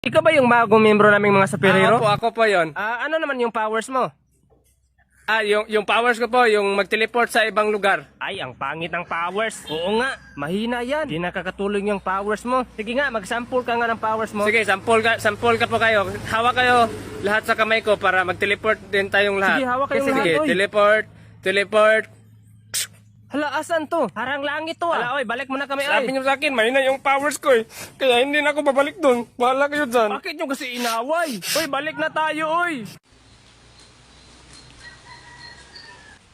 Ikaw ba yung bagong membro naming mga superhero? Ako po yon. Ano naman yung powers mo? Yung powers ko po, yung mag-teleport sa ibang lugar. Ay, ang pangit ng powers. Oo nga, mahina yan. Di nakakatulong yung powers mo. Sige nga, mag-sample ka nga ng powers mo. Sige, sample ka po kayo. Hawak kayo lahat sa kamay ko para mag-teleport din tayong lahat. Sige, hawak kayong lahat, Sige, oy. teleport. Hala, asan to? Harang langit to ah. Hala, oy, balik mo na kami Sabi ay. niyo sa akin, mahina yung powers ko eh. Kaya hindi na ako babalik doon. Bahala kayo dyan. Bakit nyo kasi inaway? Oy, balik na tayo, oy.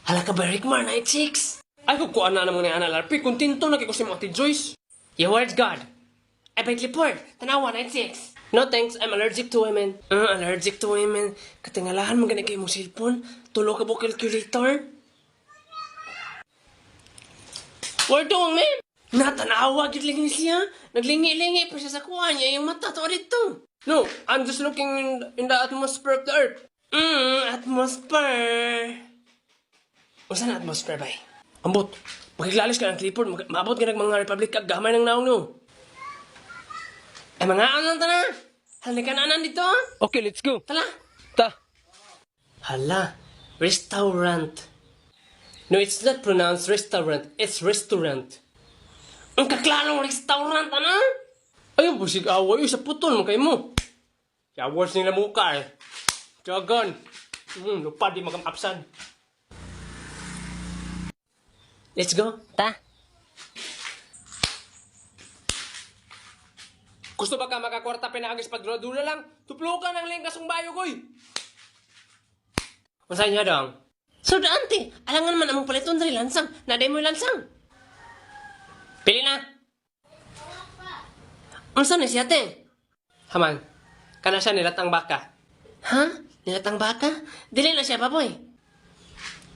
Hala ka ba, Rickmar, Night 6? Ay, kukuha na naman ni Ana Larpi. Kuntinto na kiko si Mati Joyce. Your words, God. I beg report. Tanawa, Night 6. No thanks, I'm allergic to women. Allergic to women. Katingalahan mo ganit kayo mong cellphone. Tulo ka po calculator. Where doing, man? Natanawa, gitling siya. Naglingi-lingi pa siya sa kuha niya. Yung mata to dito. No, I'm just looking in the atmosphere of the earth. Atmosphere. O saan atmosphere ba? Ambot, magkiklalis ka ng clipboard, maabot ka ng mga republic kag gamay ng naong no. Ay, mga anong ta na? Halika na dito. Okay, let's go. Tala. Ta. Hala, restaurant. No, it's not pronounced restaurant, it's restaurant. Ang kaklalong restaurant, ano? Ayun po, sig-away sa putol mo kayo mo. Awards nila mukha eh. Dragon. Lupa di magamapsan. Let's go. Ta. Gusto ba ka makakwarta pinagis pagdula-dula lang? Tuplo ka ng lingkas ng bayo koy. Masaya niya dong. So, ante, alangan man among paliton dari lansang. Naday mo lansang. Pili na. Unsa na siya, te? Haman, kana siya nilatang baka. Ha? Nilatang baka? Dili na siya, baboy.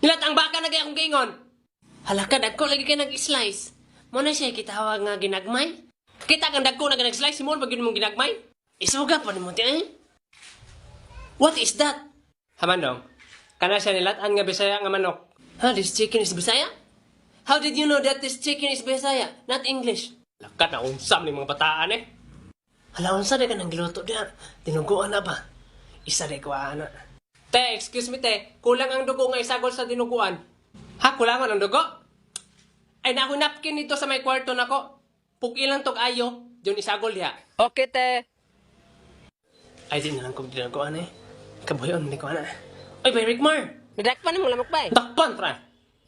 Nilatang baka na kaya akong gingon. Halaka, dagko lagi kayo nag-slice. Muna siya kitawag nga ginagmay. Kita kang dagko na nag-slice mo, pag yun mong ginagmay. Isuga pa ni mo, te, eh? What is that? Haman dong, kana siya nilatan nga Bisaya nga manok. Huh, this chicken is Bisaya? How did you know that this chicken is Bisaya, not English? Lakat na unsam ni mga bataan eh. Hala, unsa na ka nang giluto diya? Tinuguan na ba? Isa na ko, ana. Te, excuse me te, kulang ang dugo nga isagol sa dinuguan. Ha, kulangan ang dugo? Ay, naku napkin dito sa may kwarto nako. Pugilan tog ayo, yun isagol diha. Okay te. Ay, di na lang kong dinuguan eh. Kabuhayon, hindi ko, ana. Oy, bay, Rickmar! Nadakpan mo lamok ba? Dakpan, tra!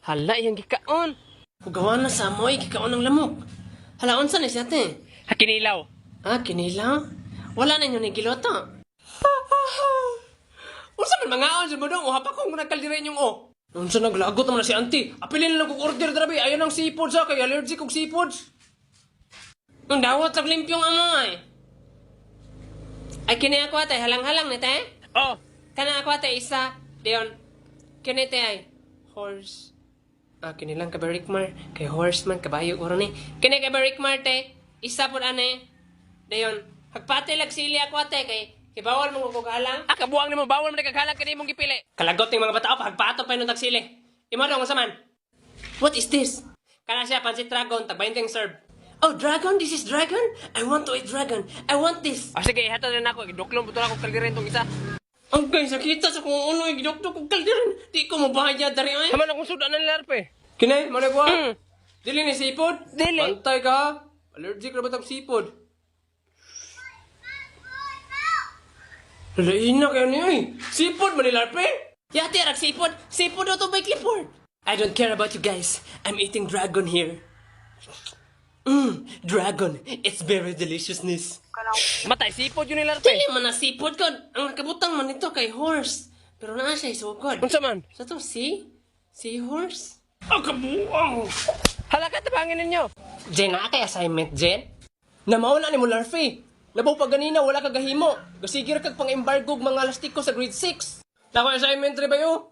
Hala, yung gikaon. Hugawan na sa amoy, kikaon ng lamok. Hala, unsa na siya, te? Hakinilaw. Ah, kinilaw? Wala na nyo ni giloto. Unsa man mga on sa budong, o hapak kong nagkaldirin yung o. Unsa naglagot naman na si auntie. Apilin lang kong order drabi, ayaw ng seafood sa kay allergic kong seafoods. Ang dawat sa limpyong amoy. Ay, kini ako ate, halang-halang ni te? Oh, Kana ako ate, isa, diyon. Kini te ay, horse. Ah, kini lang ka ba Rickmar? Kay horse man, kabayo ko rin eh. Kini ka ba Rickmar te? Isa po ane. Diyon, hagpati lag sili ako ate, kay bawal mong kukalang. kabuang ni mo, bawal mo nagkakalang kini mong gipili. Kalagot ng mga batao, pagpato pa yung tagsili. Imo dong, sa man? What is this? Kana siya, pansit dragon, tagbaynteng serve. Oh, dragon? This is dragon? I want to eat dragon. I want this. Ah, sige, hatod rin ako. Duklong buto ako kaldirin tong isa. Ang guys, nakita sa kung ano yung gidokto kong kaldirin. Di ko mabahaya dari ay. Haman akong sudan ng larpe. Kinay, managwa. Dili ni seafood? Dili. Pantay ka. Allergic na ba tag seafood? Lalain na kayo niya eh. Seafood man ni larpe? Yati, arag sipod. Sipod o to by clipboard. I don't care about you guys. I'm eating dragon here. Dragon. It's very deliciousness. Matay, seafood yun ni larpe. Dili man na sipod ko. Ang kabutang man ito kay horse. Pero naa siya isugod. Unsa man? Sa to, seahorse? Ang kabuang. Halaka, tabangin ninyo. Jen, na kay assignment, Jen? Namawala ni mo larpe. Labaw pa ganina, wala ka gahimo. Gasigir kag pang-embargo mga lastiko sa grade 6. Nako assignment rin ba yun?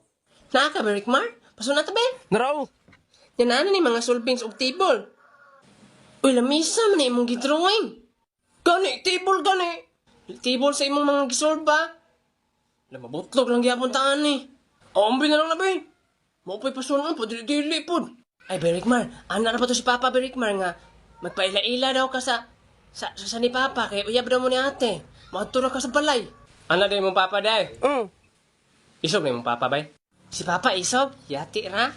Naka ba, Rickmar? Paso na tabi. Naraw. Yan na ni mga solvings of table. Uy, lamisa man imong gidrawing. Gani, table gani. Table sa imong mga gisolve ba? Mabutlog lang gyapon taan ni. Ambi na lang labi. Mo pay pasunan po dili pod. Ay, Berikmar, ana na pa to si Papa Berikmar nga magpaila-ila daw ka sa ni Papa kay uyab daw mo ni ate. Maadto na ka sa balay. Ano din mong papa day? Isog na mong papa bay? Si papa isog? Yati ra?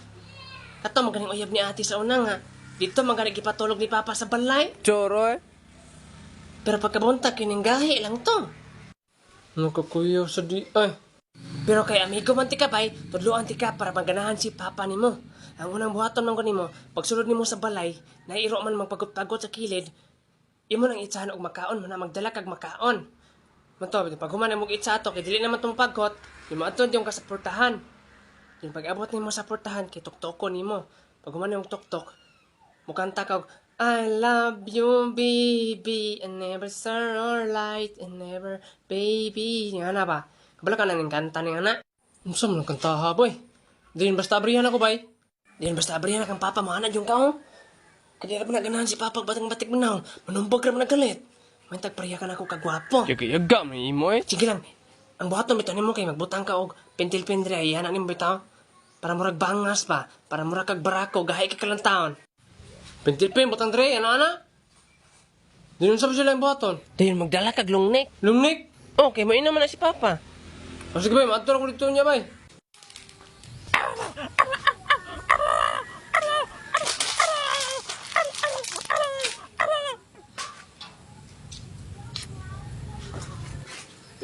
Kato magaling uyab ni ate sa una nga. Dito magaling ipatulog ni papa sa balay. Choro eh. Pero pagkabunta, kininggahi lang to. Nakakuyaw sa di ay. Pero kay amigo man ti ka bay, tudloan ti ka para maganahan si papa nimo. Ang unang buhaton man ko nimo, pagsulod nimo sa balay, nairo man magpagot-pagot sa kilid, imo nang itsahan og makaon mo na magdala kag makaon. Manto, pag human mo itsa ato, kay dili naman tong paggot, di maadto yung kasaportahan. Yung pag-abot nimo sa portahan, kay tuktok nimo. Pag human yung tuktok, mukanta kag I love you, baby, and never star or light, and never, baby. Nga na ba? Kabala ka na ng kanta ni ana. Unsa man ang kanta ha, boy? Diyan basta abrihan ako, bay. Diyan basta abrihan kang papa, mahanad yung kao. Kaya na ganahan si papa, batang-batik mo na. Manumbag ka naman nagalit. May tagpariya ka na ako kagwapo. Yaga, may imo eh. Sige lang, ang buhaton bitaw nimo kay magbutang ka og pentil-pendri ay hanan nimo bitaw. Para murag bangas pa, para murag kag barako, gahay ka kalantaon. Pentil-pen, butang dre, ano? Diyan sa sila yung buhaton. Dayon magdala kag lungnik. Lumnik. Okay, mo naman na si papa. O sige bay, maadto ko dito niya bay.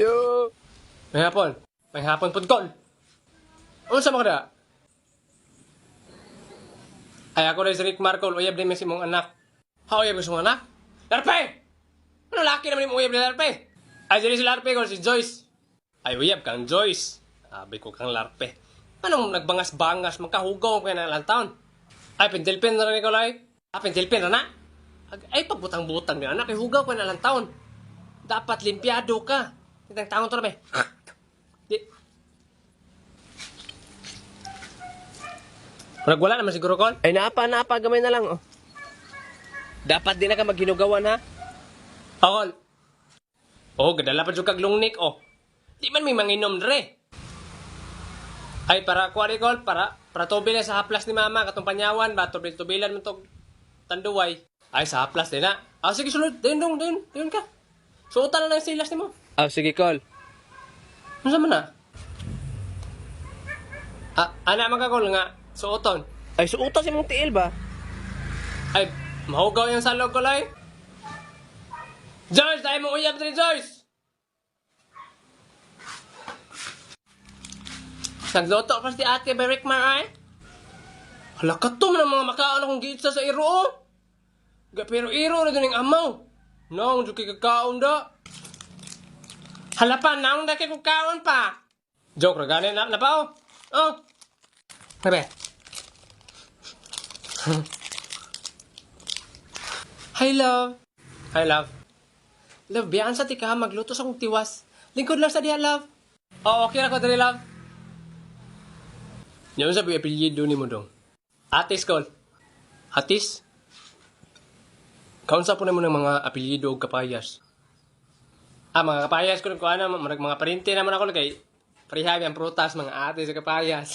Yo. May hapon pod kon. Ano sa mga ay ako rin si Rick Marco, uyab din si mong anak. Ha, uyab ko mong anak? Larpe! Ano laki naman yung uyab ni Larpe? Ay, dili si Larpe ko, si Joyce. Ay, uyab kang Joyce. Sabi ko kang Larpe. Anong nagbangas-bangas, magkahugaw ko na lang taon? Ay, pentilpin na rin ikaw lang. Ah, pentilpin na na? Ay, pagbutang-butang ni anak, hugaw ko na lang taon. Dapat limpyado ka. Tintang taon to na ba? Di. Wala naman siguro, Col. Ay napa gamay na lang oh. Dapat din na ka maghinugawan ha. Col. Oh, gadala pa dyan kag lungnik, oh. Di man may manginom dre. Ay, para kuwari, Col, para tubilan sa haplas ni mama, katong panyawan ba, tubilan mo to tanduway. Ay, sa haplas din na. Ah, sige, sulod. Dayon ka. Suotan na lang silas ni mo. Sige, Col. Ano sa man na? Anak man ka, Col, nga. Suoton. Ay, suutas yung mong tiil ba? Ay, mahugaw yung salog ko, Loy. Joyce, tayo mo uyab din, Joyce! Nagluto pa si ate by Rick Mar, ay? Hala ka to, ng mga makaon akong giitsa sa iro, oh. Pero iro na din yung amaw. Nang, di kakaon da. Hala pa, nang da kakaon pa. Joke, raganin na pa, oh. Oh. Bebe. Hi, love. Hi, love. Love, biyaan sa tika, magluto sa kong tiwas. Lingkod lang sa diha, love. Oo, okay na ko dali, love. Yan sa apelyido ni mo dong. Atis, Col. Atis? Kaunsa po na mo ng mga apelyido o kapayas? Mga kapayas ko ano, mga parinti naman ako kay parihabi ang prutas, mga atis sa kapayas.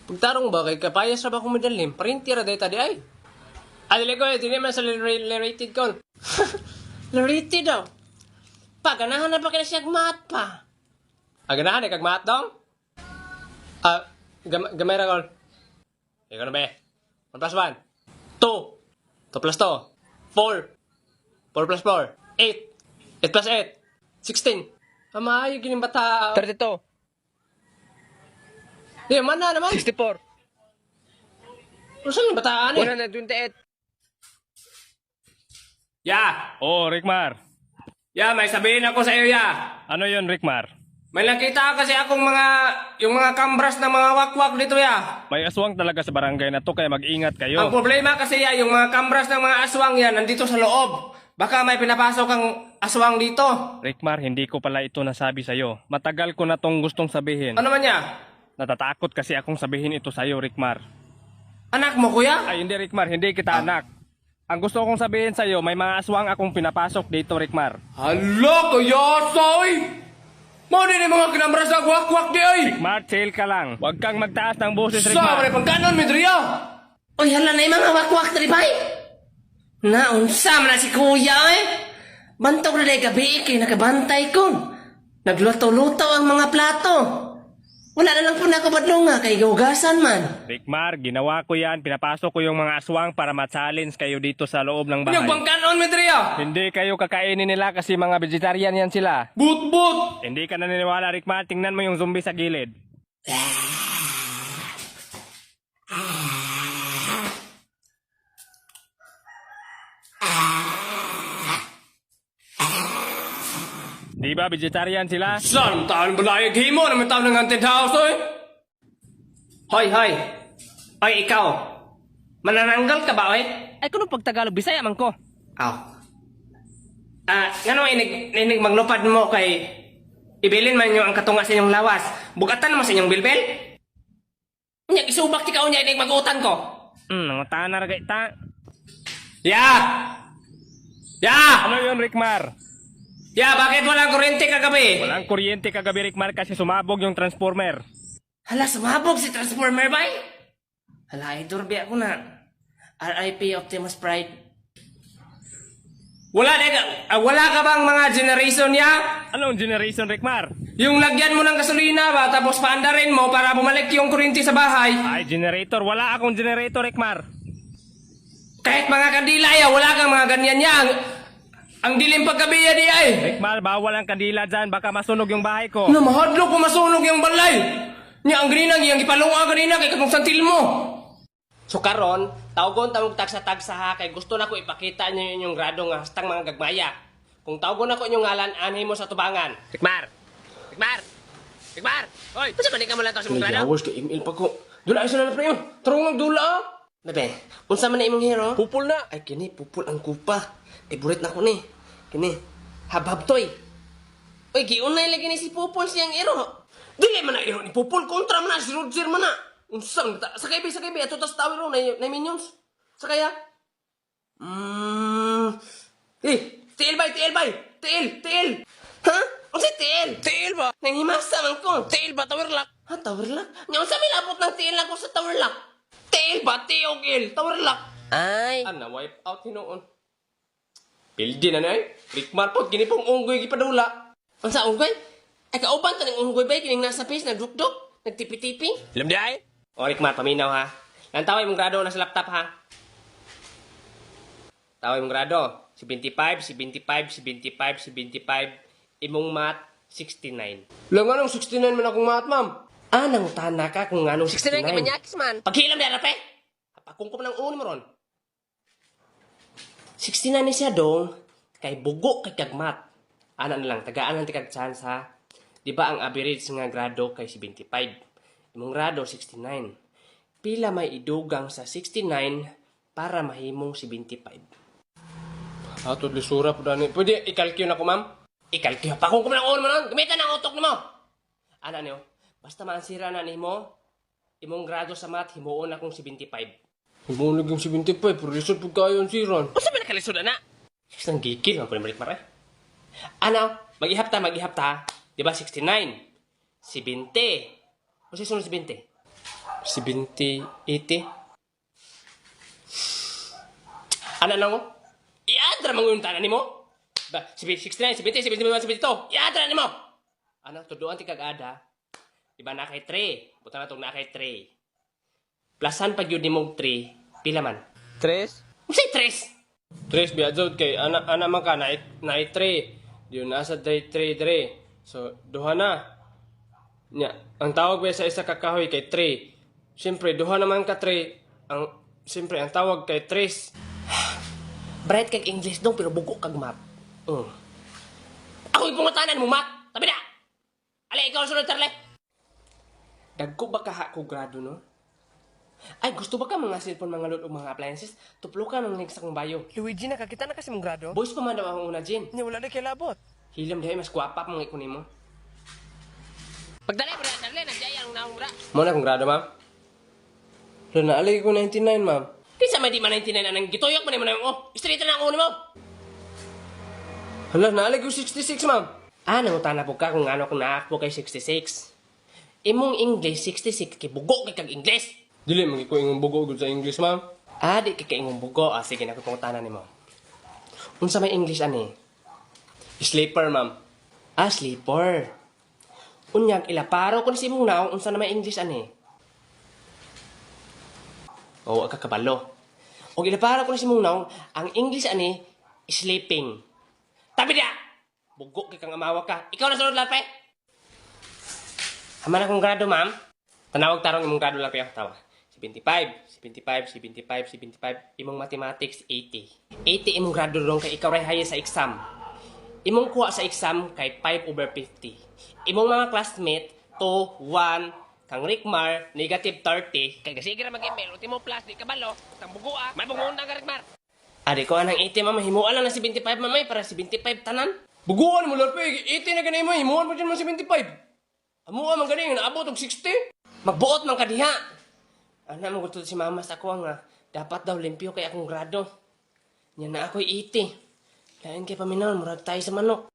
Pagtarong ba kay kapayas na ba kung madalim? Parinti ra dahil tadi ay. Adili ko, hindi naman sa L-rated ko. L-rated daw. Ganahan na pa kaya siya gmat pa. Ganahan na kag mat daw? Gamay ra, Col. Ikaw na ba? 1 plus 1. 2. 2 plus 2. 4. 4 plus 4. 8. 8 plus 8. 16. Maayo gining bata. 32. Di, mana naman? 64. Ano saan yung bataan eh? 128. Oh, Rickmar. May sabihin ako sa iyo, Ano yon, Rickmar? May nakita kasi akong yung mga kambras na mga wakwak dito, May aswang talaga sa barangay na to, kaya mag-ingat Ang kayo. problema kasi, yung mga kambras ng mga aswang yan, nandito sa loob. Baka may pinapasok ang aswang dito. Rickmar, hindi ko pala ito nasabi sa'yo. Matagal ko na tong gustong sabihin. Ano man niya? Natatakot kasi akong sabihin ito sa'yo, Rickmar. Anak mo, kuya? Ay, hindi, Rickmar, hindi kita anak. Ang gusto kong sabihin sa'yo, may mga aswang akong pinapasok dito, Rickmar. Hala, kuya, soy! Mo din yung mga kinambras na wakwak di, ay! Rickmar, chill ka lang. Huwag kang magtaas ng boses, Sa, Rickmar. may pagkanon, Medria! Uy, hala na yung mga wakwak, Tripay! Naunsa man na si kuya, eh! Bantog na day gabi kay nakabantay ko. Nagluto-luto ang mga plato. Wala na lang po na kabadlong nga kay gawgasan man. Rickmar, ginawa ko yan. Pinapasok ko yung mga aswang para ma-challenge kayo dito sa loob ng bahay. Yung bangkanon, Medria! Hindi kayo kakainin nila kasi mga vegetarian yan sila. But! Hindi ka naniniwala, Rickmar. Tingnan mo yung zombie sa gilid. Di ba vegetarian sila? Saan taon balayag himo naman taon ng haunted house, oy? Hoy, hoy. Oy, ikaw. Manananggal ka ba, oy? Ay, kuno pag Tagalog, Bisaya man ko. Aw. Ngano inig maglupad mo kay ibilin man nyo ang katunga sa inyong lawas. Bugatan naman sa inyong bilbil. Nya isubak ti ka unya inig mag-utan ko. Nangutaan na ragay ta. Ya! Ya! Ano yun, Rickmar? Ya, bakit walang kuryente kagabi? Walang kuryente kagabi, Rickmar, kasi sumabog yung transformer. Hala, sumabog si Transformer Bay? Hala, idorbi ako na. RIP Optimus Pride. Wala ka bang mga generation niya? Anong generation, Rickmar? Yung lagyan mo ng gasolina ba, tapos paandarin mo para bumalik yung kuryente sa bahay. Ay, generator. Wala akong generator, Rickmar. Kahit mga kandila ya, wala kang mga ganyan niya. Ang dilim paggabi ya di ay. Rickmar, bawal ang kandila dyan. Baka masunog yung bahay ko. Na mahadlok kung masunog yung balay. Niya ang ganina, yung ipalunga ganina kay katong santil mo. So karon, tawgon tawag tagsa-tagsa ha kay gusto na ko ipakita niyo yung grado nga hastang mga gagmaya. Kung tawgon ako inyong ngalan, anhay mo sa tubangan. Rickmar! Rickmar! Rickmar! Hoy! Basta manika mo lang ito sa mong grado? Yawas ka, email pa ko. Dula ay sila na pre yun. Tarong magdula ah. Bebe, unsa man na imong hero? Pupul na! Ay kini, pupul ang kupa. Favorite na ko ni. Kini, habhab-toy. Uy, giunay lagi ni si Pupul siyang hero. Dili man na hero ni Pupul, kontra man na, si Roger man na. Unsang, sakay bi, ato tas tower ro, na minions. Sakaya. Tiil bay. Tiil. Ha? Unsay tiil? Tiil ba? Nanghimasa man ko. Tiil ba? Tower lock! Ha, tower lock? Nya unsa may labot ng tiil ako sa tower lock? Tiil ba? Tiil. Tower lock. Ay. Ana, wipe out hinoon. Pildi na nay. Rickmar po, gini pong unggoy gipadula. Ang sa unggoy? Ay kauban ta ng unggoy ba? Kining nasa face, nagdukduk, nagtipi-tipi. Alam di ay? O Rickmar, paminaw ha. Lantaway mong grado na sa laptop ha. Taway mong grado. 75. Imong math, 69. Lang anong 69 man akong math, ma'am? Nang tana ka kung anong 69. 69 ka manyakis man. Paghilam na rape. Pakungkop ng uni mo ron. 69 ni siya dong. Kay bugo kay kagmat. Ana na lang, tagaan ang tikag chance ha. Di ba ang average nga grado kay 75? Imong grado 69. Pila may idugang sa 69 para mahimong 75? Ato lisura po dani. Pwede i-calculate na ko, ma'am? I-calculate. Pakungkop ng uni mo ron. Gamitan ang utok mo. Ana niyo? Basta maansira na nimo, imong grado sa math, himuon akong 75. Himuon naging 75, pero result po kayo ang siran. Unsa man nakalisod ana? Isang gigil, ang palimarik mara. Ano? Mag-ihap ta. Di ba 69? 70. O si sunod 70? 70, 80. Ano na mo? Iadra manguntanan ni mo? 69, 70, 71, 72. Iadra ni mo! Ano? Tuduan ti kag-ada. Di ba na kay 3? Buta na itong na kay 3. Plusan pag yun ni mong 3. Pila man? 3? Usay 3? 3 biyadzod kay ana man ka na 3. Yun nasa 3 dre. So duha na. Nya, ang tawag ba sa isa ka kahoy kay 3. Siyempre duha naman ka 3. Siyempre ang tawag kay 3. Bright kag English dong pero bugo kag math. Ako ipungutanan mo math. Tabi na. Ali ikaw sunod tarle. Dagko ba ka ko grado no? Ay, gusto ba ka mga cellphone, mga load o mga appliances? Tuplo ka ng next akong bayo. Luigi, nakakita na kasi mong grado. Boys pa man daw ang una, Jen. Nya wala na kay labot. Hilam dihay, mas guwapa pa mga ikunin mo. Pagdali bra, darle nandiyan ang naong bra. Mo na akong grado, ma'am? Wala na, alay ko 99, ma'am. Kinsa may di man 99 anang gitoyok man na yung straight na ang una mo. Hala, naalay ko 66, ma'am. Nangutan na po ka kung ano kung naakpo kay 66. Imong English 66 kay bugo kay kag English. Dili magi ko ingong bugo gud sa English, ma'am. Di kay ingong bugo. Sige na ko pangutanan nimo. Unsa may English ani? Sleeper, ma'am. Ah, sleeper. Unyag, ilaparo ko ni si mong naong unsa na may English ani. Oo, oh, kabalo. O ilaparo ko ni si mong naong, ang English ani, sleeping. Tabi dia! Bugo kay kang amawa ka. Ikaw na sunod lape. Haman akong grado, ma'am. Tanawag tarong imong grado lape. Tawa. 75, 75, 75, 75. Imong mathematics, 80. 80 imong grado ron kay ikaw ray haya sa exam. Imong kuha sa exam kay 5/50. Imong mga classmate, 2, 1, kang Rickmar, negative 30. Kay kasi gira mag-email, ultimo plus, di kabalo. Tang bugo ah. May bugoon na ka, Rigmar. Adi ko anang 80, mama. Himuan lang na 75, mamay. Para 75 tanan. Buguan mo, Lorpe. 80 na ganay mo. Himuan mo dyan mo 75. Hamuan man ganay. Naabot og 60. Magbuot man ka diha. Ana mo gusto si mama sa ako nga. Dapat daw limpyo kay akong grado. Nya na ako'y 80. Lain kay paminaw, murag tayo sa manok.